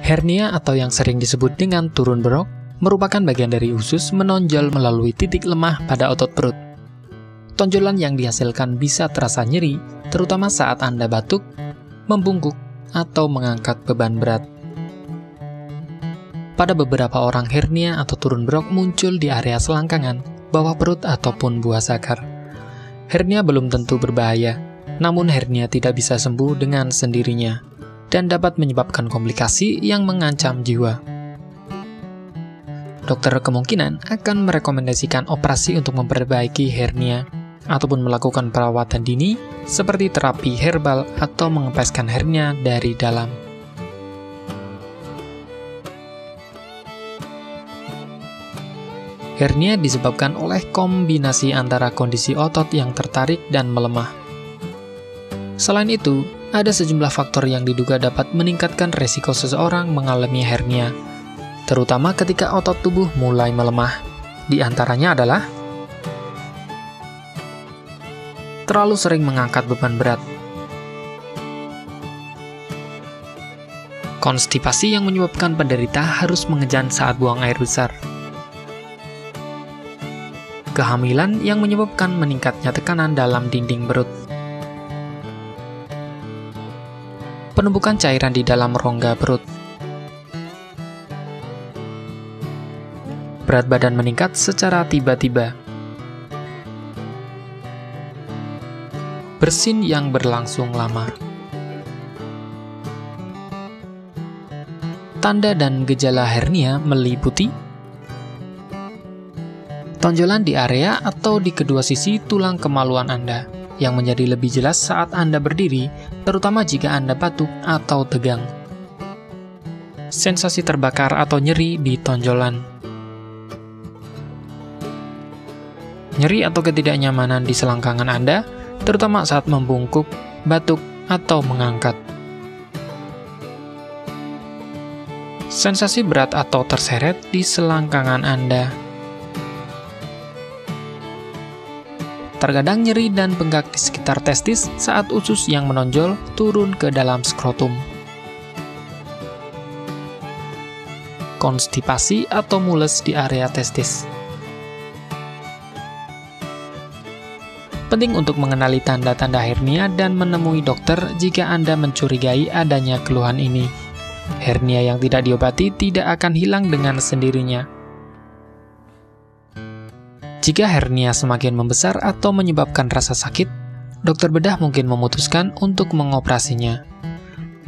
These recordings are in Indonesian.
Hernia atau yang sering disebut dengan turun berok merupakan bagian dari usus menonjol melalui titik lemah pada otot perut. Tonjolan yang dihasilkan bisa terasa nyeri, terutama saat Anda batuk, membungkuk, atau mengangkat beban berat. Pada beberapa orang, hernia atau turun berok muncul di area selangkangan, bawah perut, ataupun buah zakar. Hernia belum tentu berbahaya, namun hernia tidak bisa sembuh dengan sendirinya dan dapat menyebabkan komplikasi yang mengancam jiwa. Dokter kemungkinan akan merekomendasikan operasi untuk memperbaiki hernia ataupun melakukan perawatan dini seperti terapi herbal atau mengempeskan hernia dari dalam. Hernia disebabkan oleh kombinasi antara kondisi otot yang tertarik dan melemah. Selain itu, ada sejumlah faktor yang diduga dapat meningkatkan resiko seseorang mengalami hernia, terutama ketika otot tubuh mulai melemah. Di antaranya adalah terlalu sering mengangkat beban berat, konstipasi yang menyebabkan penderita harus mengejan saat buang air besar, kehamilan yang menyebabkan meningkatnya tekanan dalam dinding perut, penumpukan cairan di dalam rongga perut, berat badan meningkat secara tiba-tiba, bersin yang berlangsung lama. Tanda dan gejala hernia meliputi tonjolan di area atau di kedua sisi tulang kemaluan Anda, yang menjadi lebih jelas saat Anda berdiri, terutama jika Anda batuk atau tegang. Sensasi terbakar atau nyeri di tonjolan. Nyeri atau ketidaknyamanan di selangkangan Anda, terutama saat membungkuk, batuk, atau mengangkat. Sensasi berat atau terseret di selangkangan Anda. Terkadang nyeri dan bengkak di sekitar testis saat usus yang menonjol turun ke dalam skrotum. Konstipasi atau mules di area testis. Penting untuk mengenali tanda-tanda hernia dan menemui dokter jika Anda mencurigai adanya keluhan ini. Hernia yang tidak diobati tidak akan hilang dengan sendirinya. Jika hernia semakin membesar atau menyebabkan rasa sakit, dokter bedah mungkin memutuskan untuk mengoperasinya.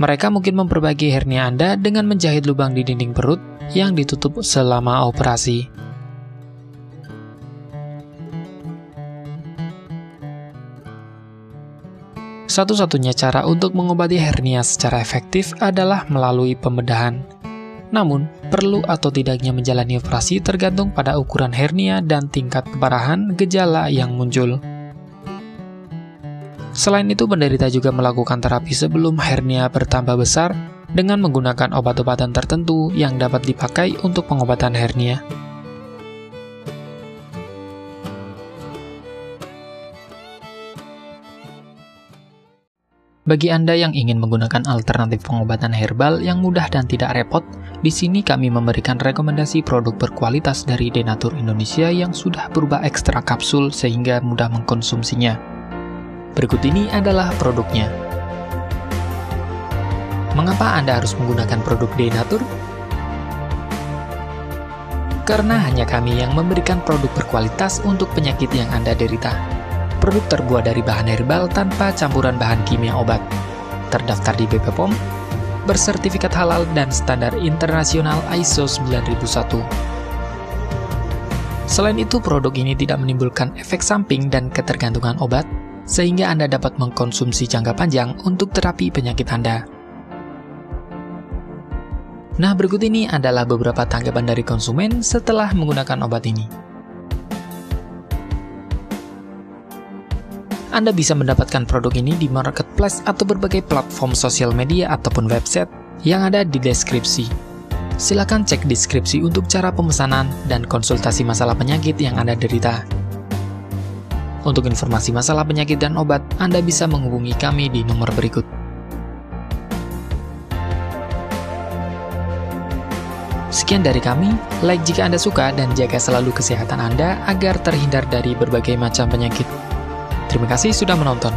Mereka mungkin memperbaiki hernia Anda dengan menjahit lubang di dinding perut yang ditutup selama operasi. Satu-satunya cara untuk mengobati hernia secara efektif adalah melalui pembedahan. Namun, perlu atau tidaknya menjalani operasi tergantung pada ukuran hernia dan tingkat keparahan gejala yang muncul. Selain itu, penderita juga melakukan terapi sebelum hernia bertambah besar dengan menggunakan obat-obatan tertentu yang dapat dipakai untuk pengobatan hernia. Bagi Anda yang ingin menggunakan alternatif pengobatan herbal yang mudah dan tidak repot, di sini kami memberikan rekomendasi produk berkualitas dari Denatur Indonesia yang sudah berubah ekstrak kapsul sehingga mudah mengkonsumsinya. Berikut ini adalah produknya. Mengapa Anda harus menggunakan produk Denatur? Karena hanya kami yang memberikan produk berkualitas untuk penyakit yang Anda derita. Produk terbuat dari bahan herbal tanpa campuran bahan kimia obat, terdaftar di BP POM, bersertifikat halal dan standar internasional ISO 9001. Selain itu, produk ini tidak menimbulkan efek samping dan ketergantungan obat, sehingga Anda dapat mengkonsumsi jangka panjang untuk terapi penyakit Anda. Nah, berikut ini adalah beberapa tanggapan dari konsumen setelah menggunakan obat ini. Anda bisa mendapatkan produk ini di marketplace atau berbagai platform sosial media ataupun website yang ada di deskripsi. Silakan cek deskripsi untuk cara pemesanan dan konsultasi masalah penyakit yang Anda derita. Untuk informasi masalah penyakit dan obat, Anda bisa menghubungi kami di nomor berikut. Sekian dari kami, like jika Anda suka dan jaga selalu kesehatan Anda agar terhindar dari berbagai macam penyakit. Terima kasih sudah menonton.